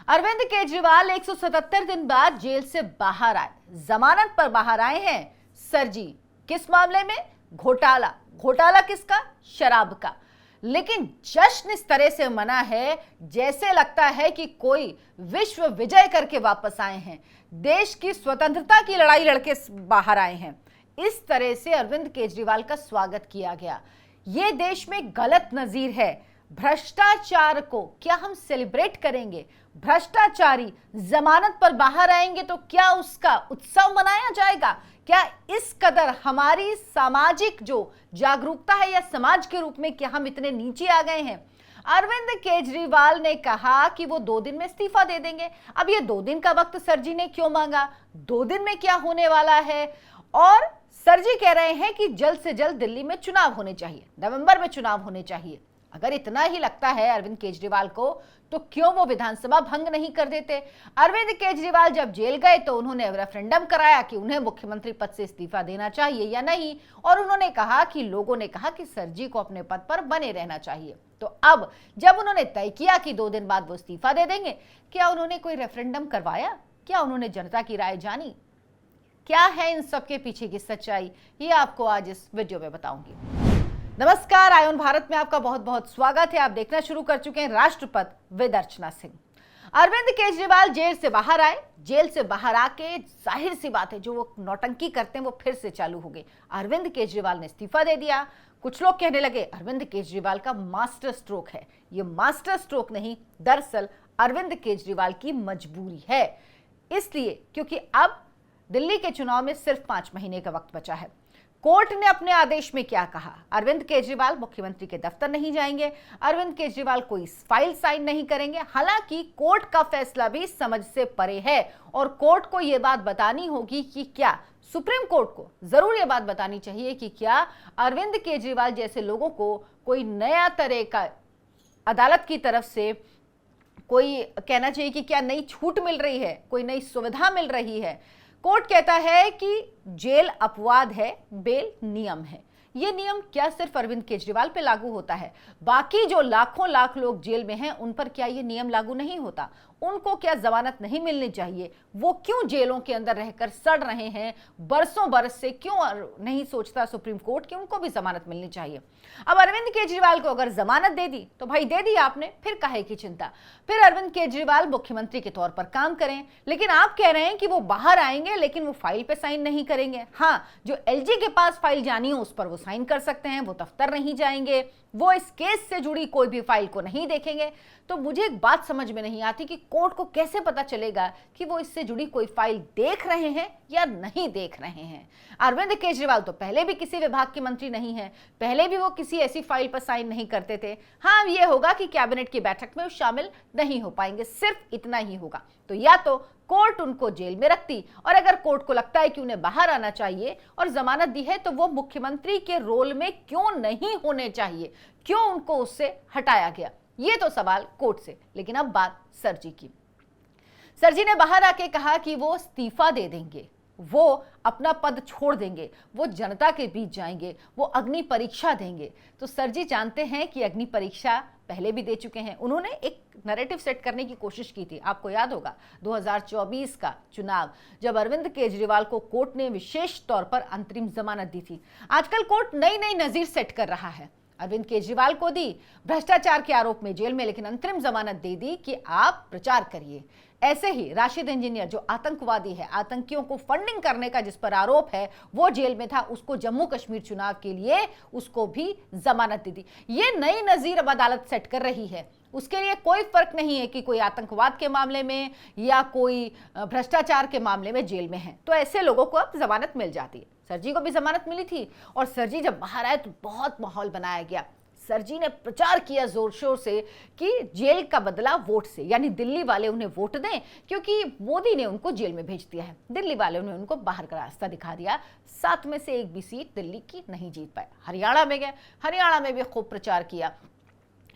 अरविंद केजरीवाल 177 दिन बाद जेल से बाहर आए। जमानत पर बाहर आए हैं सरजी। किस मामले में? घोटाला किसका? शराब का। लेकिन जश्न इस तरह से मना है जैसे लगता है कि कोई विश्व विजय करके वापस आए हैं, देश की स्वतंत्रता की लड़ाई लड़के बाहर आए हैं। इस तरह से अरविंद केजरीवाल का स्वागत किया गया। यह देश में गलत नजीर है। भ्रष्टाचार को क्या हम सेलिब्रेट करेंगे? भ्रष्टाचारी जमानत पर बाहर आएंगे तो क्या उसका उत्सव मनाया जाएगा? क्या इस कदर हमारी सामाजिक जो जागरूकता है या समाज के रूप में क्या हम इतने नीचे आ गए हैं? अरविंद केजरीवाल ने कहा कि वो 2 दिन में इस्तीफा दे देंगे। अब ये 2 दिन का वक्त सरजी ने क्यों मांगा? 2 दिन में क्या होने वाला है? और सरजी कह रहे हैं कि जल्द से जल्द दिल्ली में चुनाव होने चाहिए, नवंबर में चुनाव होने चाहिए। अगर इतना ही लगता है अरविंद केजरीवाल को तो क्यों वो विधानसभा भंग नहीं कर देते? अरविंद केजरीवाल जब जेल गए तो उन्होंने रेफरेंडम कराया कि उन्हें मुख्यमंत्री पद से इस्तीफा देना चाहिए या नहीं, और उन्होंने कहा कि लोगों ने कहा कि सरजी को अपने पद पर बने रहना चाहिए। तो अब जब उन्होंने तय किया कि 2 दिन बाद वो इस्तीफा दे देंगे, क्या उन्होंने कोई रेफरेंडम करवाया? क्या उन्होंने जनता की राय जानी? क्या है इन सब के पीछे की सच्चाई, ये आपको आज इस वीडियो में बताऊंगी। नमस्कार, आयोन भारत में आपका बहुत बहुत स्वागत है। आप देखना शुरू कर चुके हैं राष्ट्रपति विद अर्चना सिंह। अरविंद केजरीवाल जेल से बाहर आए। जेल से बाहर आके जाहिर सी बात है जो वो नौटंकी करते हैं वो फिर से चालू हो गई। अरविंद केजरीवाल ने इस्तीफा दे दिया। कुछ लोग कहने लगे अरविंद केजरीवाल का मास्टर स्ट्रोक है। ये मास्टर स्ट्रोक नहीं, दरअसल अरविंद केजरीवाल की मजबूरी है। इसलिए क्योंकि अब दिल्ली के चुनाव में सिर्फ 5 महीने का वक्त बचा है। कोर्ट ने अपने आदेश में क्या कहा? अरविंद केजरीवाल मुख्यमंत्री के दफ्तर नहीं जाएंगे, अरविंद केजरीवाल कोई फाइल साइन नहीं करेंगे। हालांकि कोर्ट का फैसला भी समझ से परे है और कोर्ट को यह बात बतानी होगी कि क्या सुप्रीम कोर्ट को जरूर यह बात बतानी चाहिए कि क्या अरविंद केजरीवाल जैसे लोगों को कोई नया तरह का अदालत की तरफ से कोई कहना चाहिए कि क्या नई छूट मिल रही है, कोई नई सुविधा मिल रही है। कोर्ट कहता है कि जेल अपवाद है, बेल नियम है। ये नियम क्या सिर्फ अरविंद केजरीवाल पे लागू होता है? बाकी जो लाखों लाख लोग जेल में हैं उन पर क्या ये नियम लागू नहीं होता? उनको क्या जमानत नहीं मिलनी चाहिए? वो क्यों जेलों के अंदर रहकर सड़ रहे हैं बरसों बरस से? क्यों नहीं सोचता सुप्रीम कोर्ट कि उनको भी जमानत मिलनी चाहिए? अब अरविंद केजरीवाल को अगर जमानत दे दी तो भाई दे दी आपने, फिर काहे की चिंता? फिर अरविंद केजरीवाल मुख्यमंत्री के तौर पर काम करें। लेकिन आप कह रहे हैं कि वो बाहर आएंगे लेकिन वो फाइल पे साइन नहीं करेंगे। हाँ, जो एलजी के पास फाइल जानी हो उस पर वो साइन कर सकते हैं, वो दफ्तर नहीं जाएंगे, वो इस केस से जुड़ी कोई भी फाइल को नहीं देखेंगे। तो मुझे एक बात समझ में नहीं आती कि कोर्ट को कैसे पता चलेगा कि वो इससे जुड़ी कोई फाइल देख रहे हैं या नहीं देख रहे हैं। अरविंद केजरीवाल तो पहले भी किसी विभाग के मंत्री नहीं है, पहले भी वो किसी ऐसी फाइल पर साइन नहीं करते थे। हाँ, ये होगा कि कैबिनेट की बैठक में वो शामिल नहीं हो पाएंगे, सिर्फ इतना ही होगा। तो या तो कोर्ट उनको जेल में रखती, और अगर कोर्ट को लगता है कि उन्हें बाहर आना चाहिए और जमानत दी है तो वो मुख्यमंत्री के रोल में क्यों नहीं होने चाहिए? क्यों उनको उससे हटाया गया? ये तो सवाल कोर्ट से। लेकिन अब बात सरजी की। सरजी ने बाहर आके कहा कि वो इस्तीफा दे देंगे, वो अपना पद छोड़ देंगे, वो जनता के बीच जाएंगे, वो अग्नि परीक्षा देंगे। तो सरजी जानते हैं कि अग्नि परीक्षा पहले भी दे चुके हैं। उन्होंने एक नैरेटिव सेट करने की कोशिश की थी। आपको याद होगा 2024 का चुनाव, जब अरविंद केजरीवाल को कोर्ट ने विशेष तौर पर अंतरिम जमानत दी थी। आजकल कोर्ट नई नई नजीर सेट कर रहा है। अरविंद केजरीवाल को दी भ्रष्टाचार के आरोप में जेल में, लेकिन अंतरिम जमानत दे दी कि आप प्रचार करिए। ऐसे ही राशिद इंजीनियर जो आतंकवादी है, आतंकियों को फंडिंग करने का जिस पर आरोप है, वो जेल में था, उसको जम्मू कश्मीर चुनाव के लिए उसको भी जमानत दे दी। ये नई नजीर अब अदालत सेट कर रही है। उसके लिए कोई फर्क नहीं है कि कोई आतंकवाद के मामले में या कोई भ्रष्टाचार के मामले में जेल में है, तो ऐसे लोगों को अब जमानत मिल जाती है। सरजी को भी जमानत मिली थी और सरजी जब बाहर आए तो बहुत माहौल बनाया गया। सरजी ने प्रचार किया जोर शोर से कि जेल का बदला वोट से, यानी दिल्ली वाले उन्हें वोट दें क्योंकि मोदी ने उनको जेल में भेज दिया है। दिल्ली वाले ने उनको बाहर का रास्ता दिखा दिया। 7 में से 1 भी सीट दिल्ली की नहीं जीत पाए। हरियाणा में गए, हरियाणा में भी खूब प्रचार किया।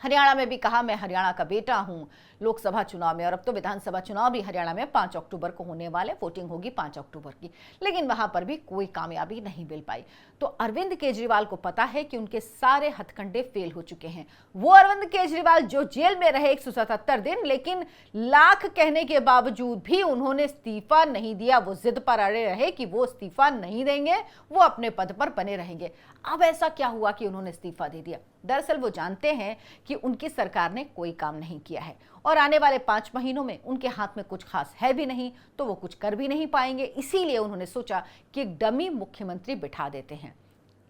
हरियाणा में भी कहा मैं हरियाणा का बेटा हूं, लोकसभा चुनाव में, और अब तो विधानसभा चुनाव भी हरियाणा में 5 अक्टूबर को होने वाले, वोटिंग होगी 5 अक्टूबर की, लेकिन वहां पर भी कोई कामयाबी नहीं मिल पाई। तो अरविंद केजरीवाल को पता है कि उनके सारे हथकंडे फेल हो चुके हैं। वो अरविंद केजरीवाल जो जेल में रहे 177 दिन, लेकिन लाख कहने के बावजूद भी उन्होंने इस्तीफा नहीं दिया। वो जिद पर अड़े रहे कि वो इस्तीफा नहीं देंगे, वो अपने पद पर बने रहेंगे। अब ऐसा क्या हुआ कि उन्होंने इस्तीफा दे दिया? दरअसल वो जानते हैं कि उनकी सरकार ने कोई काम नहीं किया है और आने वाले 5 महीनों में उनके हाथ में कुछ खास है भी नहीं, तो वो कुछ कर भी नहीं पाएंगे। इसीलिए उन्होंने सोचा कि एक डमी मुख्यमंत्री बिठा देते हैं।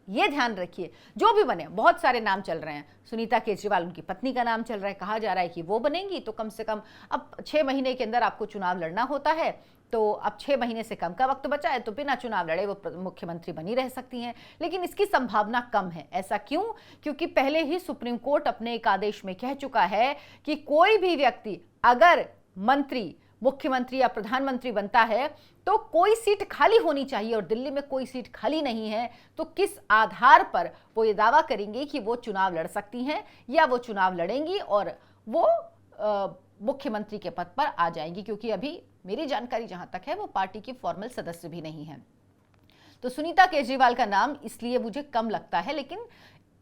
ये ध्यान रखिए, जो भी बने, बहुत सारे नाम चल रहे हैं। सुनीता केजरीवाल, उनकी पत्नी का नाम चल रहा है, कहा जा रहा है कि वो बनेंगी। तो कम से कम अब 6 महीने के अंदर आपको चुनाव लड़ना होता है, तो अब 6 महीने से कम का वक्त बचा है, तो बिना चुनाव लड़े वो मुख्यमंत्री बनी रह सकती हैं। लेकिन इसकी संभावना कम है। ऐसा क्यों? क्योंकि पहले ही सुप्रीम कोर्ट अपने एक आदेश में कह चुका है कि कोई भी व्यक्ति अगर मंत्री, मुख्यमंत्री या प्रधानमंत्री बनता है तो कोई सीट खाली होनी चाहिए, और दिल्ली में कोई सीट खाली नहीं है। तो किस आधार पर वो ये दावा करेंगे कि वो चुनाव लड़ सकती हैं या वो चुनाव लड़ेंगी और वो मुख्यमंत्री के पद पर आ जाएंगी? क्योंकि अभी मेरी जानकारी जहां तक है वो पार्टी की फॉर्मल सदस्य भी नहीं है। तो सुनीता केजरीवाल का नाम इसलिए मुझे कम लगता है, लेकिन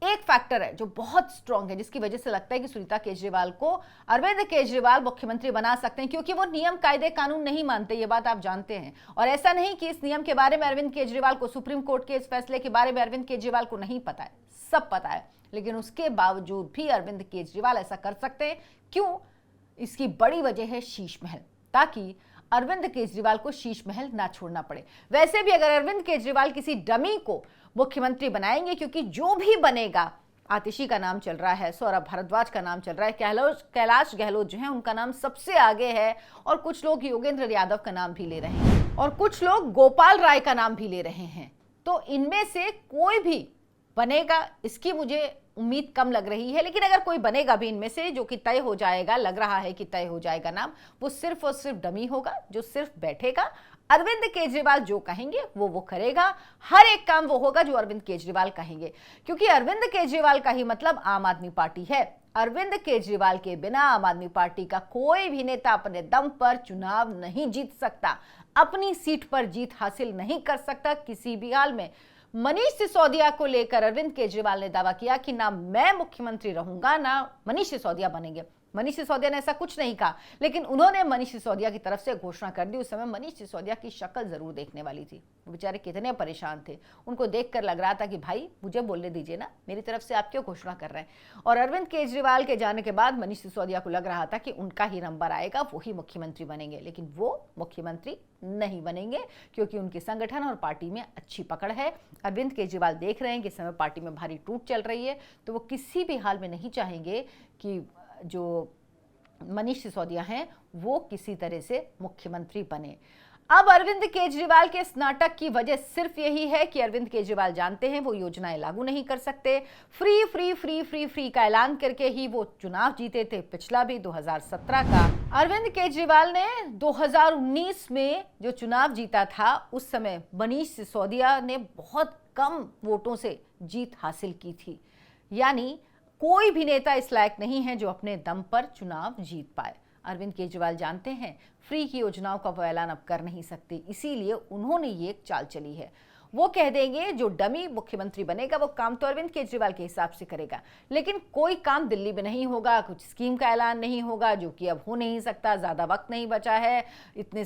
एक फैक्टर है जो बहुत स्ट्रांग है, जिसकी वजह से लगता है कि सुनीता केजरीवाल को अरविंद केजरीवाल मुख्यमंत्री बना सकते हैं, क्योंकि वो नियम कायदे कानून नहीं मानते। ये बात आप जानते हैं। और ऐसा नहीं कि इस नियम के बारे में अरविंद केजरीवाल को, सुप्रीम कोर्ट के इस फैसले के बारे में अरविंद केजरीवाल को नहीं पता है, सब पता है। लेकिन उसके बावजूद भी अरविंद केजरीवाल ऐसा कर सकते हैं। क्यों? इसकी बड़ी वजह है शीश महल, ताकि अरविंद केजरीवाल को शीश महल ना छोड़ना पड़े। वैसे भी अगर अरविंद केजरीवाल किसी डमी को मुख्यमंत्री बनाएंगे, क्योंकि जो भी बनेगा, आतिशी का नाम चल रहा है, सौरभ भारद्वाज का नाम चल रहा है, कैलाश गहलोत जो है उनका नाम सबसे आगे है, और कुछ लोग योगेंद्र यादव का नाम भी ले रहे हैं, और कुछ लोग गोपाल राय का नाम भी ले रहे हैं। तो इनमें से कोई भी बनेगा, इसकी मुझे उम्मीद कम लग रही है। लेकिन अगर कोई बनेगा भी इनमें से, जो कि तय हो जाएगा, लग रहा है कि तय हो जाएगा नाम, वो सिर्फ और सिर्फ डमी होगा, जो सिर्फ बैठेगा। अरविंद केजरीवाल जो कहेंगे वो करेगा। हर एक काम वो होगा जो अरविंद केजरीवाल कहेंगे, क्योंकि अरविंद केजरीवाल का ही मतलब आम आदमी पार्टी है। अरविंद केजरीवाल के बिना आम आदमी पार्टी का कोई भी नेता अपने दम पर चुनाव नहीं जीत सकता, अपनी सीट पर जीत हासिल नहीं कर सकता किसी भी हाल में। मनीष सिसोदिया को लेकर अरविंद केजरीवाल ने दावा किया कि ना मैं मुख्यमंत्री रहूंगा, ना मनीष सिसोदिया बनेंगे। मनीष सिसोदिया ने ऐसा कुछ नहीं कहा, लेकिन उन्होंने मनीष सिसोदिया की तरफ से घोषणा कर दी। उस समय मनीष सिसोदिया की शक्ल जरूर देखने वाली थी। वो बेचारे कितने परेशान थे, उनको देखकर लग रहा था कि भाई मुझे बोलने दीजिए ना, मेरी तरफ से आप क्यों घोषणा कर रहे हैं। और अरविंद केजरीवाल के जाने के बाद मनीष सिसोदिया को लग रहा था कि उनका ही नंबर आएगा, वो ही मुख्यमंत्री बनेंगे। लेकिन वो मुख्यमंत्री नहीं बनेंगे, क्योंकि उनके संगठन और पार्टी में अच्छी पकड़ है। अरविंद केजरीवाल देख रहे हैं कि इस समय पार्टी में भारी टूट चल रही है, तो वो किसी भी हाल में नहीं चाहेंगे कि जो मनीष सिसोदिया हैं वो किसी तरह से मुख्यमंत्री बने। अब अरविंद केजरीवाल के इस नाटक की वजह सिर्फ यही है कि अरविंद केजरीवाल जानते हैं वो योजनाएं लागू नहीं कर सकते। Free free free free free का ऐलान करके ही वो चुनाव जीते थे, पिछला भी 2017 का। अरविंद केजरीवाल ने 2019 में जो चुनाव जीता था, उस समय मनीष सिसोदिया ने बहुत कम वोटों से जीत हासिल की थी। यानी कोई भी नेता इस लायक नहीं है जो अपने दम पर चुनाव जीत पाए। अरविंद केजरीवाल जानते हैं फ्री की योजनाओं का वो ऐलान अब कर नहीं सकते, इसीलिए उन्होंने ये एक चाल चली है। वो कह देंगे जो डमी मुख्यमंत्री बनेगा वो काम तो अरविंद केजरीवाल के हिसाब से करेगा, लेकिन कोई काम दिल्ली में नहीं होगा, कुछ स्कीम का ऐलान नहीं होगा, जो कि अब हो नहीं सकता। ज़्यादा वक्त नहीं बचा है, इतने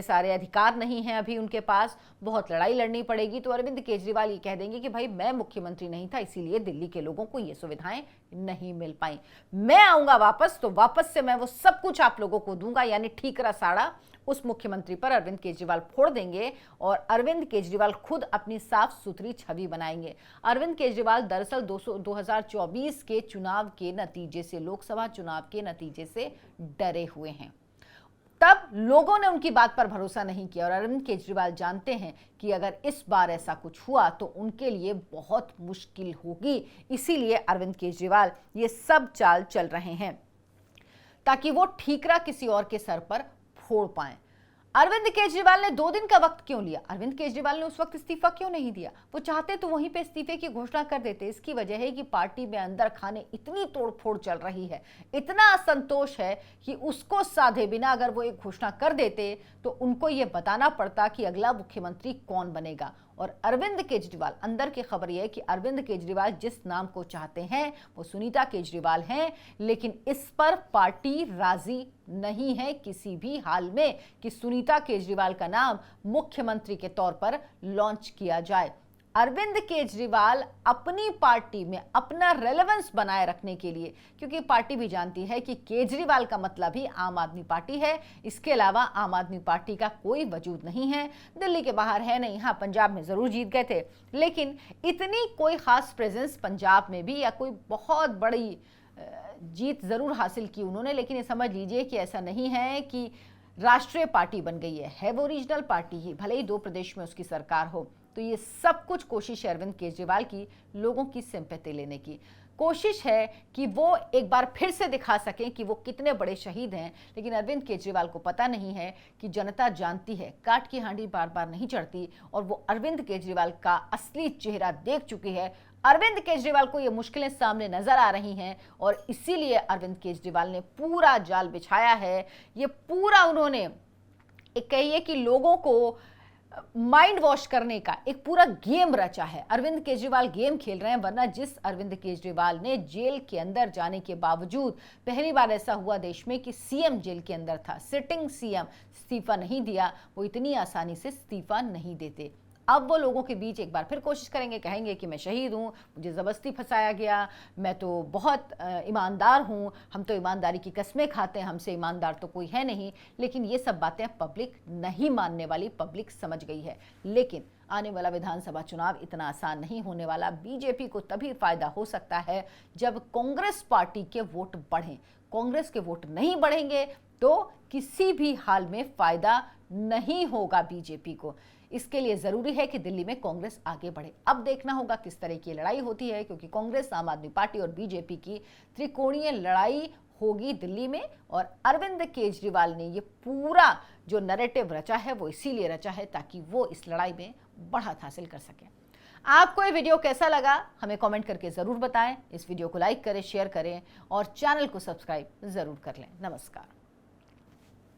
सारे अधिकार नहीं हैं अभी उनके पास, बहुत लड़ाई लड़नी पड़ेगी। तो अरविंद केजरीवाल ये कह देंगे कि भाई मैं मुख्यमंत्री नहीं था, इसीलिए दिल्ली के लोगों को ये सुविधाएं नहीं मिल पाई। मैं आऊँगा वापस, तो वापस से मैं वो सब कुछ आप लोगों को दूंगा। यानी ठीकरा साड़ा उस मुख्यमंत्री पर अरविंद केजरीवाल फोड़ देंगे और अरविंद केजरीवाल खुद अपनी साफ सुथरी छवि बनाएंगे। अरविंद केजरीवाल दरअसल 2024 के चुनाव के नतीजे से, लोकसभा चुनाव के नतीजे से डरे हुए हैं। तब लोगों ने उनकी बात पर भरोसा नहीं किया, और अरविंद केजरीवाल जानते हैं कि अगर इस बार ऐसा कुछ हुआ तो उनके लिए बहुत मुश्किल होगी। इसीलिए अरविंद केजरीवाल ये सब चाल चल रहे हैं ताकि वो ठीकरा किसी और के सर पर फोड़ पाएं। अरविंद केजरीवाल ने 2 दिन का वक्त क्यों लिया? अरविंद केजरीवाल ने उस वक्त इस्तीफा क्यों नहीं दिया? वो चाहते तो वहीं पे इस्तीफे की घोषणा कर देते। इसकी वजह है कि पार्टी में अंदर खाने इतनी तोड़फोड़ चल रही है, इतना असंतोष है कि उसको साधे बिना अगर वो एक घोषणा कर देते तो उनको ये बताना पड़ता कि अगला मुख्यमंत्री कौन बनेगा। और अरविंद केजरीवाल, अंदर की खबर यह है कि अरविंद केजरीवाल जिस नाम को चाहते हैं वो सुनीता केजरीवाल हैं, लेकिन इस पर पार्टी राजी नहीं है किसी भी हाल में कि सुनीता केजरीवाल का नाम मुख्यमंत्री के तौर पर लॉन्च किया जाए। अरविंद केजरीवाल अपनी पार्टी में अपना रेलेवेंस बनाए रखने के लिए, क्योंकि पार्टी भी जानती है कि केजरीवाल का मतलब ही आम आदमी पार्टी है, इसके अलावा आम आदमी पार्टी का कोई वजूद नहीं है। दिल्ली के बाहर है नहीं, हाँ पंजाब में जरूर जीत गए थे, लेकिन इतनी कोई खास प्रेजेंस पंजाब में भी या कोई बहुत बड़ी जीत जरूर हासिल की उन्होंने, लेकिन ये समझ लीजिए कि ऐसा नहीं है कि राष्ट्रीय पार्टी बन गई है वो रीजनल पार्टी ही, भले ही 2 प्रदेश में उसकी सरकार हो। तो ये सब कुछ कोशिश है अरविंद केजरीवाल की लोगों की सिंपैथी लेने की। कोशिश है कि वो एक बार फिर से दिखा सकें कि वो कितने बड़े शहीद हैं, लेकिन अरविंद केजरीवाल को पता नहीं है कि जनता जानती है काट की हांडी बार बार नहीं चढ़ती, और वो अरविंद केजरीवाल का असली चेहरा देख चुकी है। अरविंद केजरीवाल को ये मुश्किलें सामने नजर आ रही हैं और इसीलिए अरविंद केजरीवाल ने पूरा जाल बिछाया है। ये पूरा उन्होंने एक कहिए कि लोगों को माइंड वॉश करने का एक पूरा गेम रचा है। अरविंद केजरीवाल गेम खेल रहे हैं, वरना जिस अरविंद केजरीवाल ने जेल के अंदर जाने के बावजूद, पहली बार ऐसा हुआ देश में कि सीएम जेल के अंदर था, सिटिंग सीएम, इस्तीफा नहीं दिया, वो इतनी आसानी से इस्तीफा नहीं देते। अब वो लोगों के बीच एक बार फिर कोशिश करेंगे, कहेंगे कि मैं शहीद हूँ, मुझे ज़बरदस्ती फंसाया गया, मैं तो बहुत ईमानदार हूँ, हम तो ईमानदारी की कस्में खाते हैं, हमसे ईमानदार तो कोई है नहीं। लेकिन ये सब बातें पब्लिक नहीं मानने वाली, पब्लिक समझ गई है। लेकिन आने वाला विधानसभा चुनाव इतना आसान नहीं होने वाला। बीजेपी को तभी फायदा हो सकता है जब कांग्रेस पार्टी के वोट बढ़ें। कांग्रेस के वोट नहीं बढ़ेंगे तो किसी भी हाल में फायदा नहीं होगा बीजेपी को। इसके लिए जरूरी है कि दिल्ली में कांग्रेस आगे बढ़े। अब देखना होगा किस तरह की लड़ाई होती है, क्योंकि कांग्रेस, आम आदमी पार्टी और बीजेपी की त्रिकोणीय लड़ाई होगी दिल्ली में। और अरविंद केजरीवाल ने ये पूरा जो नैरेटिव रचा है वो इसीलिए रचा है ताकि वो इस लड़ाई में बढ़त हासिल कर सके। आपको ये वीडियो कैसा लगा हमें कमेंट करके जरूर बताएं। इस वीडियो को लाइक करें, शेयर करें और चैनल को सब्सक्राइब जरूर कर लें। नमस्कार।